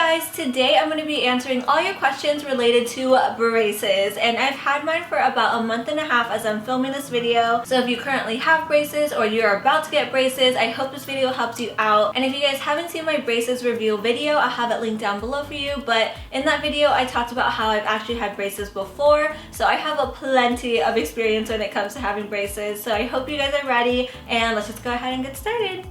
guys, today I'm going to be answering all your questions related to braces, and I've had mine for about a month and a half as I'm filming this video. So if you currently have braces or you're about to get braces, I hope this video helps you out. And if you guys haven't seen my braces review video, I'll have it linked down below for you. But in that video I talked about how I've actually had braces before, so I have a plenty of experience when it comes to having braces. So I hope you guys are ready, and let's just go ahead and get started.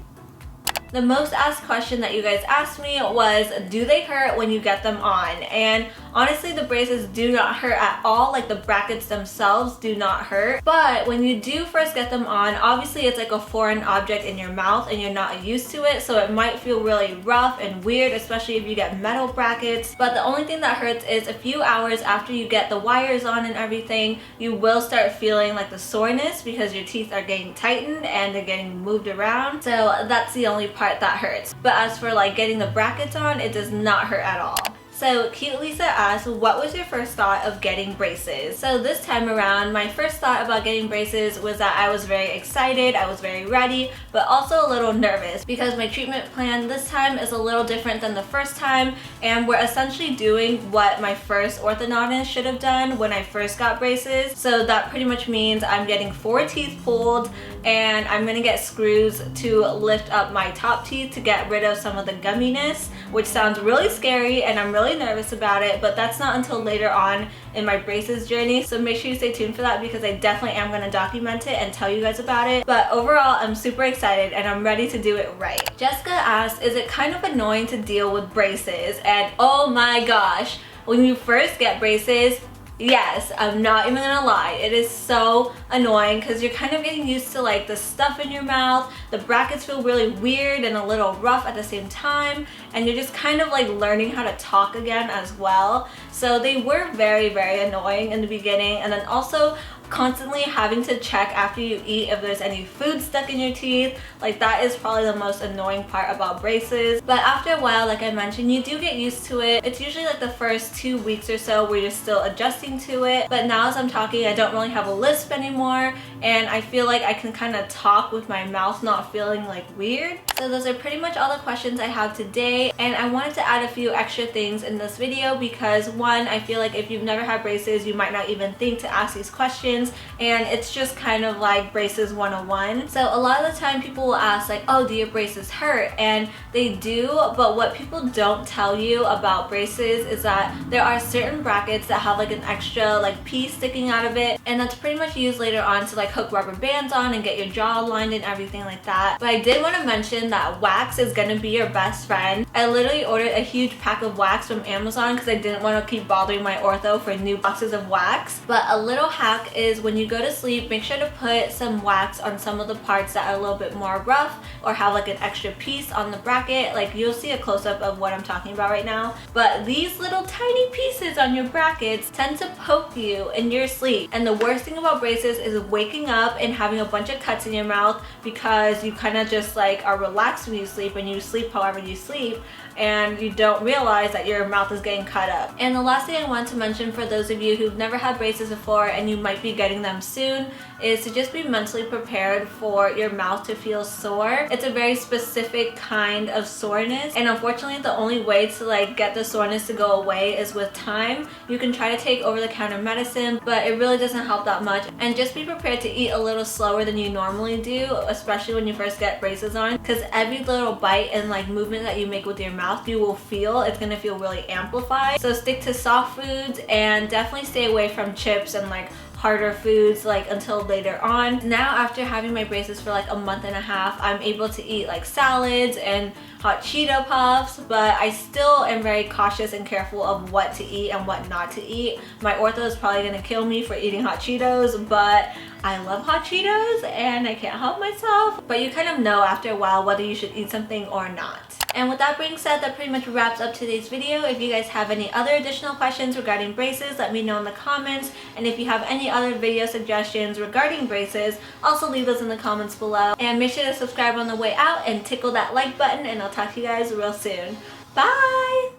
The most asked question that you guys asked me was, do they hurt when you get them on? And honestly, the braces do not hurt at all. Like, the brackets themselves do not hurt. But when you do first get them on, obviously it's like a foreign object in your mouth and you're not used to it, so it might feel really rough and weird, especially if you get metal brackets. But the only thing that hurts is a few hours after you get the wires on and everything, you will start feeling like the soreness because your teeth are getting tightened and they're getting moved around. So that's the only part that hurts. But as for like getting the brackets on, it does not hurt at all. So Cute Lisa asked, what was your first thought of getting braces? So this time around, my first thought about getting braces was that I was very excited, I was very ready, but also a little nervous because my treatment plan this time is a little different than the first time, and we're essentially doing what my first orthodontist should have done when I first got braces. So that pretty much means I'm getting 4 teeth pulled, and I'm gonna get screws to lift up my top teeth to get rid of some of the gumminess, which sounds really scary and I'm really nervous about it, but that's not until later on in my braces journey, so make sure you stay tuned for that because I definitely am going to document it and tell you guys about it. But overall, I'm super excited and I'm ready to do it right. Jessica asked, is it kind of annoying to deal with braces? And oh my gosh, when you first get braces, yes, I'm not even gonna lie, it is so annoying because you're kind of getting used to like the stuff in your mouth. The brackets feel really weird and a little rough at the same time, and you're just kind of like learning how to talk again as well. So they were very, very annoying in the beginning, and then also constantly having to check after you eat if there's any food stuck in your teeth. Like, that is probably the most annoying part about braces. But after a while, like I mentioned, you do get used to it. It's usually like the first 2 weeks or so where you're still adjusting to it. But now as I'm talking, I don't really have a lisp anymore, and I feel like I can kind of talk with my mouth not feeling like weird. So those are pretty much all the questions I have today, and I wanted to add a few extra things in this video because one, I feel like if you've never had braces, you might not even think to ask these questions, and it's just kind of like braces 101. So a lot of the time people will ask like, oh, do your braces hurt? And they do, but what people don't tell you about braces is that there are certain brackets that have like an extra like piece sticking out of it, and that's pretty much used later on to like hook rubber bands on and get your jaw aligned and everything like that. But I did want to mention that wax is gonna be your best friend. I literally ordered a huge pack of wax from Amazon because I didn't want to keep bothering my ortho for new boxes of wax. But a little hack is when you go to sleep, make sure to put some wax on some of the parts that are a little bit more rough or have like an extra piece on the bracket. Like, you'll see a close-up of what I'm talking about right now. But these little tiny pieces on your brackets tend to poke you in your sleep. And the worst thing about braces is waking up and having a bunch of cuts in your mouth because you kind of just like are relaxed when you sleep and you sleep however you sleep, and you don't realize that your mouth is getting cut up. And the last thing I want to mention for those of you who've never had braces before and you might be getting them soon is to just be mentally prepared for your mouth to feel sore. It's a very specific kind of soreness, and unfortunately the only way to like get the soreness to go away is with time. You can try to take over-the-counter medicine, but it really doesn't help that much. And just be prepared to eat a little slower than you normally do, especially when you first get braces on, because every little bite and like movement that you make with your mouth, you will feel it's gonna feel really amplified. So stick to soft foods and definitely stay away from chips and like harder foods like until later on. Now after having my braces for like a month and a half, I'm able to eat like salads and hot Cheeto puffs, but I still am very cautious and careful of what to eat and what not to eat. My ortho is probably gonna kill me for eating hot Cheetos, but I love hot Cheetos and I can't help myself. But you kind of know after a while whether you should eat something or not. And with that being said, that pretty much wraps up today's video. If you guys have any other additional questions regarding braces, let me know in the comments. And if you have any other video suggestions regarding braces, also leave those in the comments below. And make sure to subscribe on the way out and tickle that like button, and I'll talk to you guys real soon. Bye!